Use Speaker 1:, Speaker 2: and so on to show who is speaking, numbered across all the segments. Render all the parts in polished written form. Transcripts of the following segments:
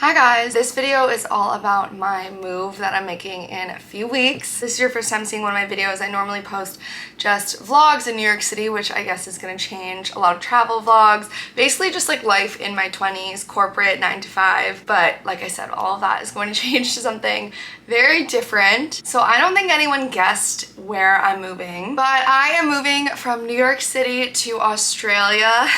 Speaker 1: Hi guys, this video is all about my move that I'm making in a few weeks. If this is your first time seeing one of my videos, I normally post just vlogs in New York City, which I guess is gonna change. A lot of travel vlogs, basically just like life in my 20s, corporate 9 to 5. But like I said, all of that is going to change to something very different. So I don't think anyone guessed where I'm moving, but I am moving from New York City to Australia,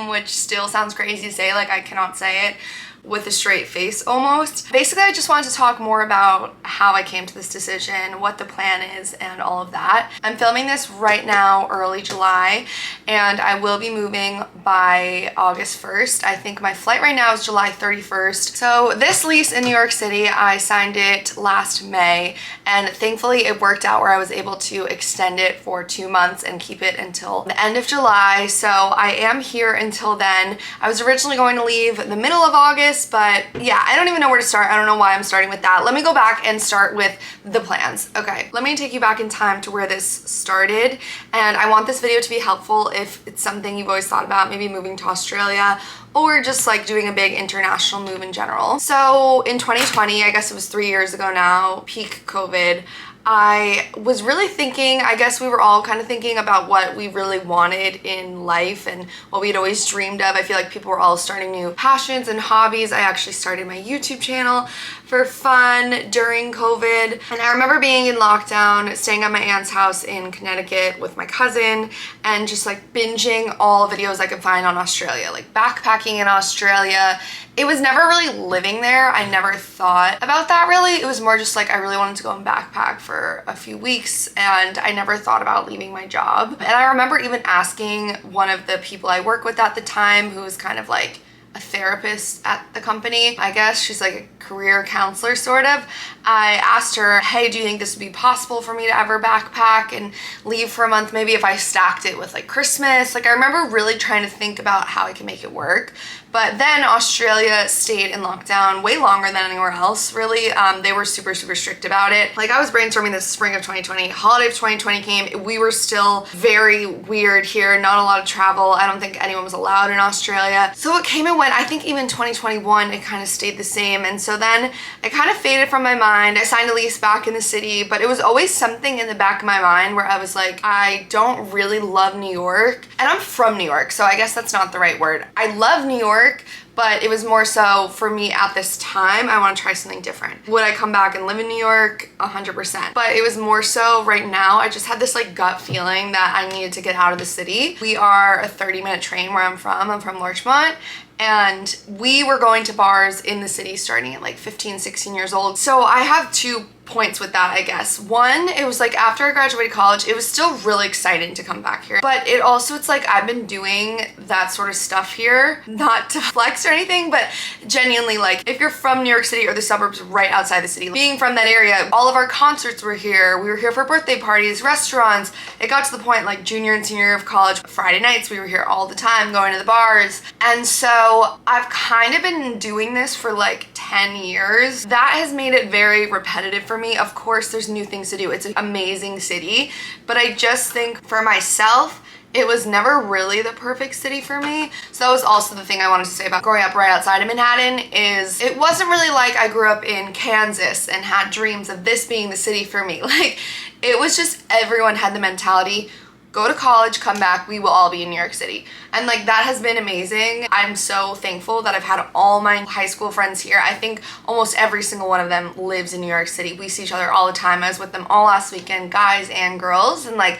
Speaker 1: which still sounds crazy to say, like I cannot say it with a straight face almost. Basically, I just wanted to talk more about how I came to this decision, what the plan is, and all of that. I'm filming this right now, early July, and I will be moving by August 1st. I think my flight right now is July 31st. So this lease in New York City, I signed it last May, and thankfully it worked out where I was able to extend it for 2 months and keep it until the end of July. So I am here until then. I was originally going to leave the middle of August, but yeah, I don't even know where to start. I don't know why I'm starting with that. Let me go back and start with the plans. Okay, let me take you back in time to where this started, and I want this video to be helpful if it's something you've always thought about, maybe moving to Australia or just like doing a big international move in general. So in 2020, I guess it was 3 years ago now, peak COVID, I was really thinking, I guess we were all kind of thinking about what we really wanted in life and what we'd always dreamed of. I feel like people were all starting new passions and hobbies. I actually started my YouTube channel for fun during COVID. And I remember being in lockdown, staying at my aunt's house in Connecticut with my cousin and just like binging all videos I could find on Australia, like backpacking in Australia. It was never really living there. I never thought about that really. It was more just like I really wanted to go and backpack for a few weeks, and I never thought about leaving my job. And I remember even asking one of the people I work with at the time, who was kind of like a therapist at the company, I guess. She's like a career counselor sort of. I asked her, hey, do you think this would be possible for me to ever backpack and leave for a month, maybe if I stacked it with like Christmas? Like I remember really trying to think about how I could make it work. But then Australia stayed in lockdown way longer than anywhere else, really. They were super strict about it. Like I was brainstorming this spring of 2020, holiday of 2020 came, we were still very weird here, not a lot of travel. I don't think anyone was allowed in Australia. So it came and went. I think even 2021, it kind of stayed the same. And so then it kind of faded from my mind. I signed a lease back in the city, but it was always something in the back of my mind where I was like, I don't really love New York. And I'm from New York, so I guess that's not the right word. I love New York, but it was more so for me at this time, I want to try something different. Would I come back and live in New York? 100%. But it was more so right now, I just had this like gut feeling that I needed to get out of the city. We are a 30-minute train where I'm from Larchmont. And we were going to bars in the city starting at like 15, 16 years old. So I have 2 points with that, I guess. One, it was like after I graduated college, it was still really exciting to come back here. But it also, it's like I've been doing that sort of stuff here, not to flex or anything, but genuinely, like if you're from New York City or the suburbs right outside the city, being from that area, all of our concerts were here. We were here for birthday parties, restaurants. It got to the point like junior and senior year of college, Friday nights, we were here all the time going to the bars. And so I've kind of been doing this for like 10 years. That has made it very repetitive for me. Of course, there's new things to do. It's an amazing city, but I just think for myself, it was never really the perfect city for me. So that was also the thing I wanted to say about growing up right outside of Manhattan is it wasn't really like I grew up in Kansas and had dreams of this being the city for me. Like it was just everyone had the mentality, go to college, come back, we will all be in New York City. And like that has been amazing. I'm so thankful that I've had all my high school friends here. I think almost every single one of them lives in New York City. We see each other all the time. I was with them all last weekend, guys and girls. And like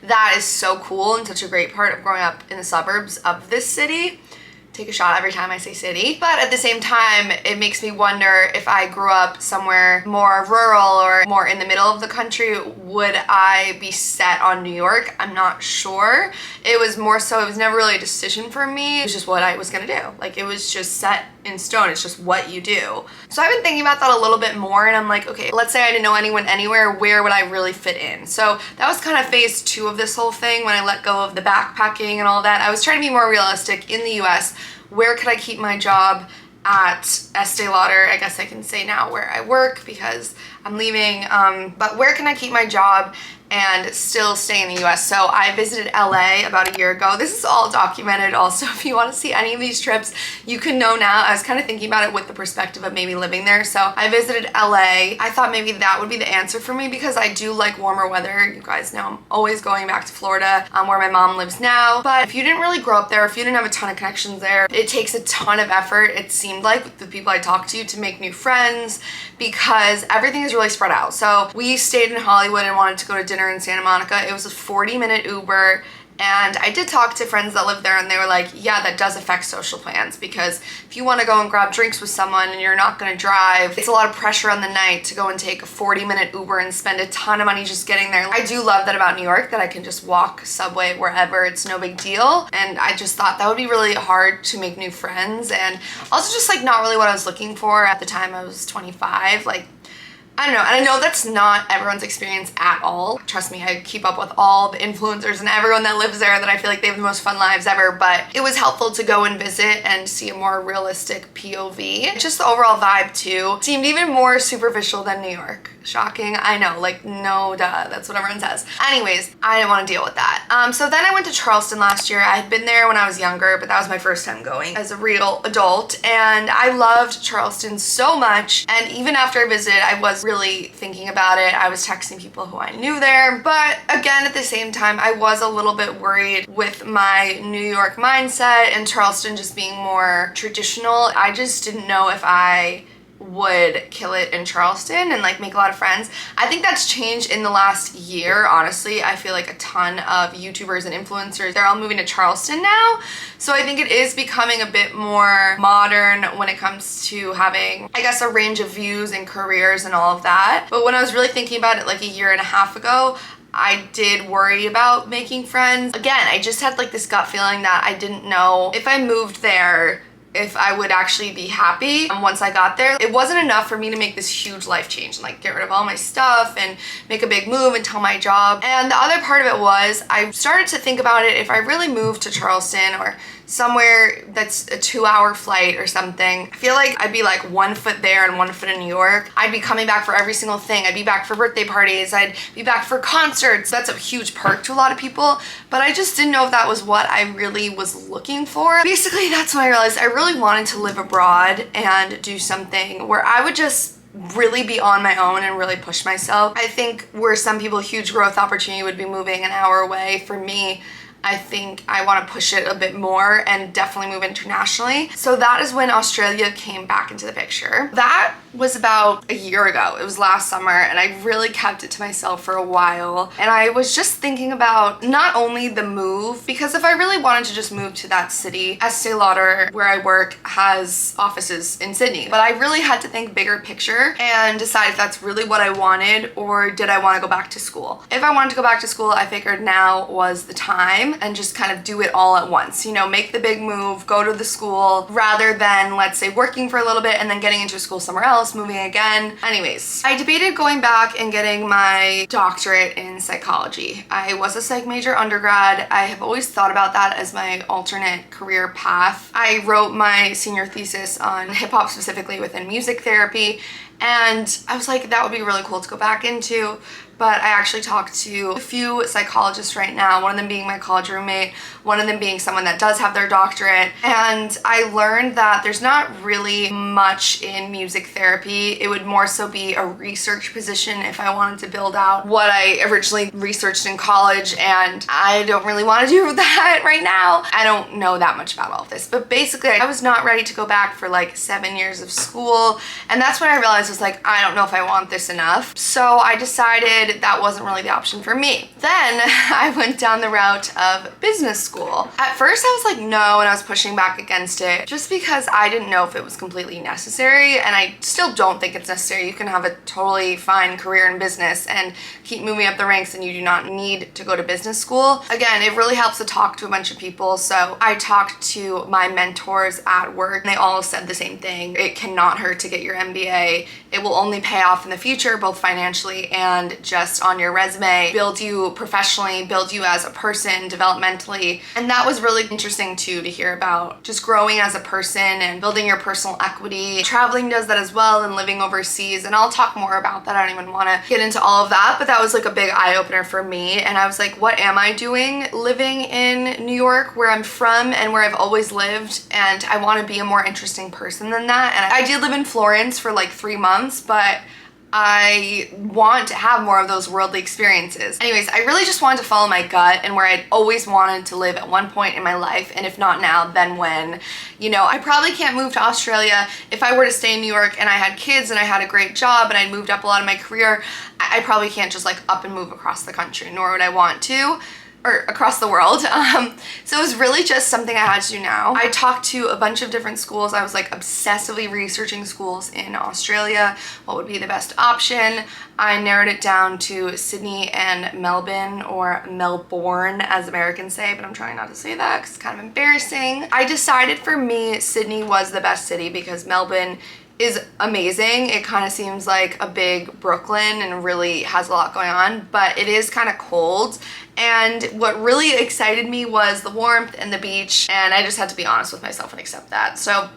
Speaker 1: that is so cool and such a great part of growing up in the suburbs of this city. Take a shot every time I say city. But at the same time, it makes me wonder if I grew up somewhere more rural or more in the middle of the country, would I be set on New York? I'm not sure. It was more so, it was never really a decision for me. It was just what I was gonna do. Like it was just set in stone. It's just what you do. So I've been thinking about that a little bit more, and I'm like, okay, let's say I didn't know anyone anywhere, where would I really fit in? So that was kind of phase 2 of this whole thing when I let go of the backpacking and all that. I was trying to be more realistic in the US. Where could I keep my job at Estee Lauder? I guess I can say now where I work because I'm leaving, but where can I keep my job and still stay in the US. So I visited LA about a year ago. This is all documented also. If you want to see any of these trips, you can know now. I was kind of thinking about it with the perspective of maybe living there. So I visited LA. I thought maybe that would be the answer for me because I do like warmer weather. You guys know I'm always going back to Florida, where my mom lives now. But if you didn't really grow up there, if you didn't have a ton of connections there, it takes a ton of effort, it seemed like, with the people I talked to make new friends because everything is really spread out. So we stayed in Hollywood and wanted to go to dinner in Santa Monica. It was a 40-minute Uber. And I did talk to friends that live there and they were like, yeah, that does affect social plans because if you want to go and grab drinks with someone and you're not going to drive, it's a lot of pressure on the night to go and take a 40-minute Uber and spend a ton of money just getting there. I do love that about New York, that I can just walk, subway, wherever, it's no big deal. And I just thought that would be really hard to make new friends and also just like not really what I was looking for at the time. I was 25, like, I don't know, and I know that's not everyone's experience at all. Trust me, I keep up with all the influencers and everyone that lives there that I feel like they have the most fun lives ever, but it was helpful to go and visit and see a more realistic POV. Just the overall vibe too seemed even more superficial than New York. Shocking, I know, like, no duh, that's what everyone says. Anyways, I didn't want to deal with that. So then I went to Charleston last year. I had been there when I was younger, but that was my first time going as a real adult, and I loved Charleston so much. And even after I visited, I was really thinking about it. I was texting people who I knew there, but again, at the same time, I was a little bit worried with my New York mindset and Charleston just being more traditional. I just didn't know if I would kill it in Charleston and like make a lot of friends. I think that's changed in the last year, honestly. I feel like a ton of YouTubers and influencers, they're all moving to Charleston now. So I think it is becoming a bit more modern when it comes to having, I guess, a range of views and careers and all of that. But when I was really thinking about it like a year and a half ago, I did worry about making friends. Again, I just had like this gut feeling that I didn't know if I moved there if I would actually be happy once I got there. It wasn't enough for me to make this huge life change and like get rid of all my stuff and make a big move and tell my job. And the other part of it was I started to think about it, if I really moved to Charleston or somewhere that's a 2-hour flight or something, I feel like I'd be like 1 foot there and 1 foot in New York. I'd be coming back for every single thing. I'd be back for birthday parties. I'd be back for concerts. That's a huge perk to a lot of people, but I just didn't know if that was what I really was looking for. Basically, that's when I realized I really wanted to live abroad and do something where I would just really be on my own and really push myself. I think where some people, a huge growth opportunity would be moving an hour away. For me, I think I want to push it a bit more and definitely move internationally. So that is when Australia came back into the picture. That was about a year ago. It was last summer and I really kept it to myself for a while. And I was just thinking about not only the move, because if I really wanted to just move to that city, Estee Lauder, where I work, has offices in Sydney. But I really had to think bigger picture and decide if that's really what I wanted or did I want to go back to school. If I wanted to go back to school, I figured now was the time and just kind of do it all at once. You know, make the big move, go to the school, rather than, let's say, working for a little bit and then getting into a school somewhere else, moving again. Anyways, I debated going back and getting my doctorate in psychology. I was a psych major undergrad. I have always thought about that as my alternate career path. I wrote my senior thesis on hip hop, specifically within music therapy, and I was like, that would be really cool to go back into. But I actually talked to a few psychologists right now, one of them being my college roommate, one of them being someone that does have their doctorate. And I learned that there's not really much in music therapy. It would more so be a research position if I wanted to build out what I originally researched in college. And I don't really want to do that right now. I don't know that much about all of this. But basically, I was not ready to go back for like 7 years of school. And that's when I realized I was like, I don't know if I want this enough. So I decided that wasn't really the option for me. Then I went down the route of business school. At first I was like, no, and I was pushing back against it just because I didn't know if it was completely necessary, and I still don't think it's necessary. You can have a totally fine career in business and keep moving up the ranks, and you do not need to go to business school. Again, it really helps to talk to a bunch of people. So I talked to my mentors at work, and they all said the same thing. It cannot hurt to get your MBA. It will only pay off in the future, both financially and just just on your resume, build you professionally, build you as a person developmentally. And that was really interesting too, to hear about just growing as a person and building your personal equity. Traveling does that as well, and living overseas, and I'll talk more about that. I don't even want to get into all of that, but that was like a big eye-opener for me. And I was like, what am I doing living in New York, where I'm from and where I've always lived? And I want to be a more interesting person than that. And I did live in Florence for like 3 months, but I want to have more of those worldly experiences. Anyways, I really just wanted to follow my gut and where I'd always wanted to live at one point in my life, and if not now, then when. You know, I probably can't move to Australia. If I were to stay in New York and I had kids and I had a great job and I'd moved up a lot of my career, I probably can't just like up and move across the country, nor would I want to. Or across the world. So it was really just something I had to do now. I talked to a bunch of different schools. I was like obsessively researching schools in Australia, what would be the best option. I narrowed it down to Sydney and Melbourne, or Melbourne as Americans say, but I'm trying not to say that because it's kind of embarrassing. I decided for me Sydney was the best city because Melbourne is amazing. It kind of seems like a big Brooklyn and really has a lot going on, but it is kind of cold. And what really excited me was the warmth and the beach, and I just had to be honest with myself and accept that. So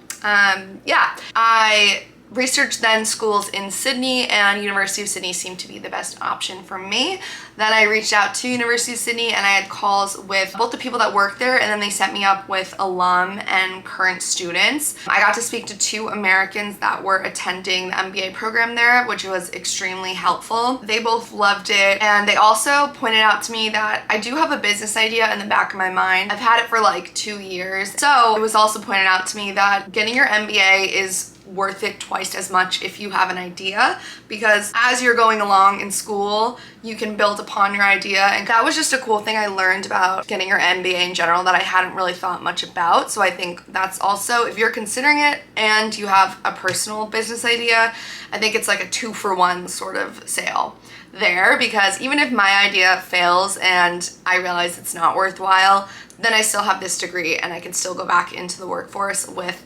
Speaker 1: yeah, I researched then schools in Sydney, and University of Sydney seemed to be the best option for me. Then I reached out to University of Sydney and I had calls with both the people that work there, and then they set me up with alum and current students. I got to speak to 2 Americans that were attending the MBA program there, which was extremely helpful. They both loved it, and they also pointed out to me that I do have a business idea in the back of my mind. I've had it for like 2 years. So it was also pointed out to me that getting your MBA is worth it twice as much if you have an idea, because as you're going along in school you can build upon your idea. And that was just a cool thing I learned about getting your MBA in general that I hadn't really thought much about. So I think that's also, if you're considering it and you have a personal business idea, I think it's like a 2-for-1 sort of sale there, because even if my idea fails and I realize it's not worthwhile, then I still have this degree and I can still go back into the workforce with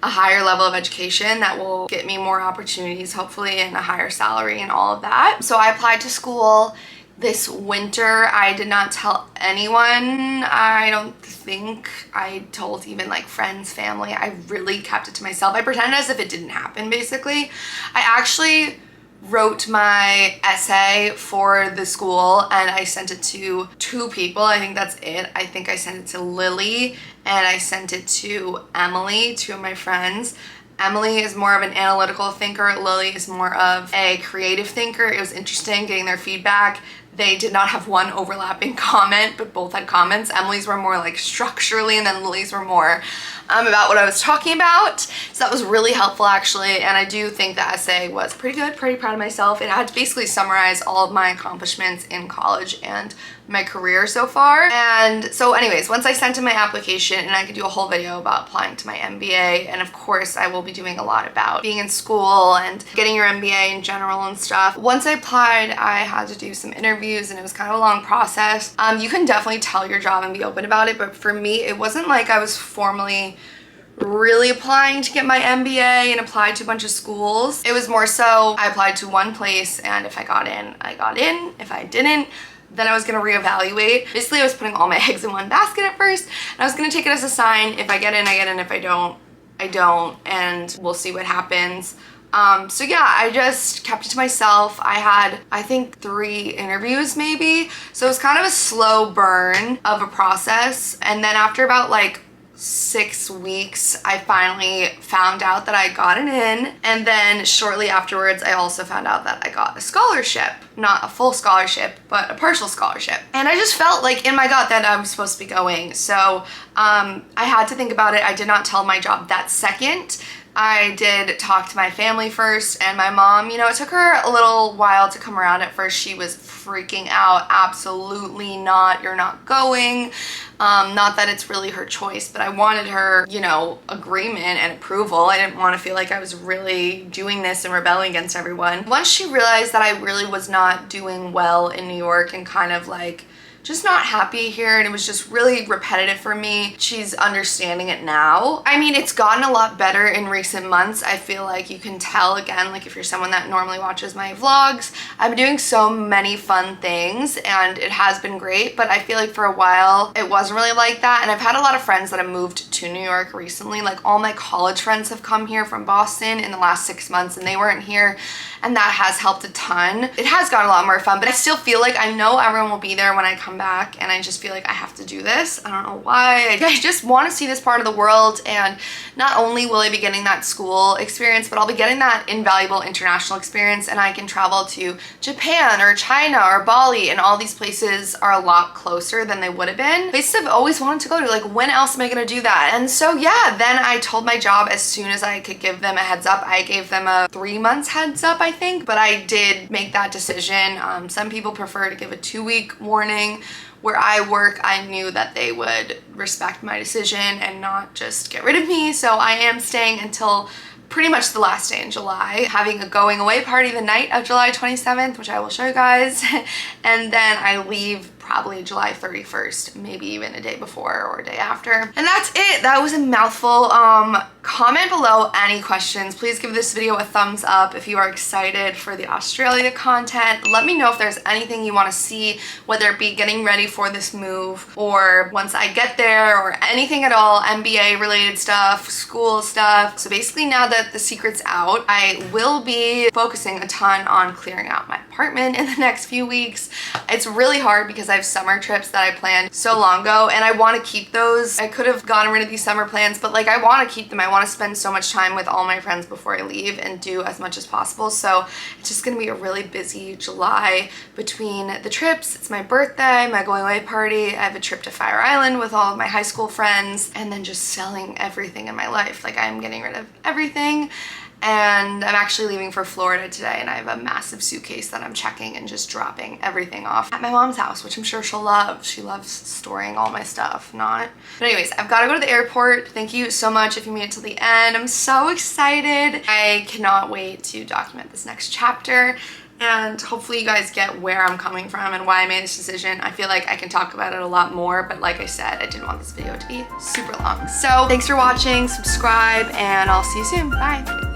Speaker 1: a higher level of education that will get me more opportunities, hopefully, and a higher salary and all of that. So I applied to school this winter. I did not tell anyone. I don't think I told even like friends, family. I really kept it to myself. I pretended as if it didn't happen, basically. I actually wrote my essay for the school and I sent it to 2 people. I think that's it. I think I sent it to Lily and I sent it to Emily, 2 of my friends. Emily is more of an analytical thinker. Lily is more of a creative thinker. It was interesting getting their feedback. They did not have one overlapping comment, but both had comments. Emily's were more like structurally, and then Lily's were more about what I was talking about. So that was really helpful actually, and I do think the essay was pretty good, pretty proud of myself. It had to basically summarize all of my accomplishments in college and my career so far. And so anyways, once I sent in my application, and I could do a whole video about applying to my MBA, and of course I will be doing a lot about being in school and getting your MBA in general and stuff. Once I applied, I had to do some interviews and it was kind of a long process. You can definitely tell your job and be open about it, but for me it wasn't like I was formally really applying to get my MBA and applied to a bunch of schools. It was more so I applied to one place, and if I got in, I got in. If I didn't, then I was gonna reevaluate. Basically, I was putting all my eggs in one basket at first, and I was gonna take it as a sign. If I get in, I get in. If I don't, I don't, and we'll see what happens. So yeah, I just kept it to myself. I had, I think, 3 interviews maybe. So it was kind of a slow burn of a process. And then after about like 6 weeks, I finally found out that I got an in. And then shortly afterwards, I also found out that I got a scholarship. Not a full scholarship, but a partial scholarship. And I just felt like in my gut that I was supposed to be going. So I had to think about it. I did not tell my job that second. I did talk to my family first, and my mom, you know, it took her a little while to come around. At first she was freaking out. Absolutely not, you're not going. Not that it's really her choice, but I wanted her, you know, agreement and approval. I didn't want to feel like I was really doing this and rebelling against everyone. Once she realized that I really was not doing well in New York and kind of like just not happy here, and it was just really repetitive for me. She's understanding it now. I mean, it's gotten a lot better in recent months. I feel like you can tell, again, like if you're someone that normally watches my vlogs, I've been doing so many fun things and it has been great, but I feel like for a while it wasn't really like that. And I've had a lot of friends that have moved to New York recently. Like all my college friends have come here from Boston in the last 6 months and they weren't here, and that has helped a ton. It has gotten a lot more fun, but I still feel like I know everyone will be there when I come back, and I just feel like I have to do this. I don't know why. I just want to see this part of the world, and not only will I be getting that school experience, but I'll be getting that invaluable international experience, and I can travel to Japan or China or Bali, and all these places are a lot closer than they would have been. Places I've always wanted to go to, like when else am I gonna do that? And so yeah, then I told my job as soon as I could give them a heads up. I gave them a 3 months heads up, I think, but I did make that decision. Some people prefer to give a 2-week warning. Where I work, I knew that they would respect my decision and not just get rid of me. So I am staying until pretty much the last day in July, having a going away party the night of July 27th, which I will show you guys. And then I leave probably July 31st, maybe even a day before or a day after. And that's it. That was a mouthful. Comment below any questions. Please give this video a thumbs up if you are excited for the Australia content. Let me know if there's anything you want to see, whether it be getting ready for this move or once I get there, or anything at all, MBA related stuff, school stuff. So basically now that the secret's out, I will be focusing a ton on clearing out my apartment in the next few weeks. It's really hard because I have summer trips that I planned so long ago and I want to keep those. I could have gotten rid of these summer plans, but like I want to keep them. I want to spend so much time with all my friends before I leave and do as much as possible. So it's just gonna be a really busy July between the trips. It's my birthday, my going away party. I have a trip to Fire Island with all of my high school friends, and then just selling everything in my life. Like I'm getting rid of everything. And I'm actually leaving for Florida today, and I have a massive suitcase that I'm checking and just dropping everything off at my mom's house, which I'm sure she'll love. She loves storing all my stuff, not. But anyways, I've got to go to the airport. Thank you so much if you made it till the end. I'm so excited. I cannot wait to document this next chapter. And hopefully you guys get where I'm coming from and why I made this decision. I feel like I can talk about it a lot more, but like I said, I didn't want this video to be super long. So thanks for watching, subscribe, and I'll see you soon. Bye.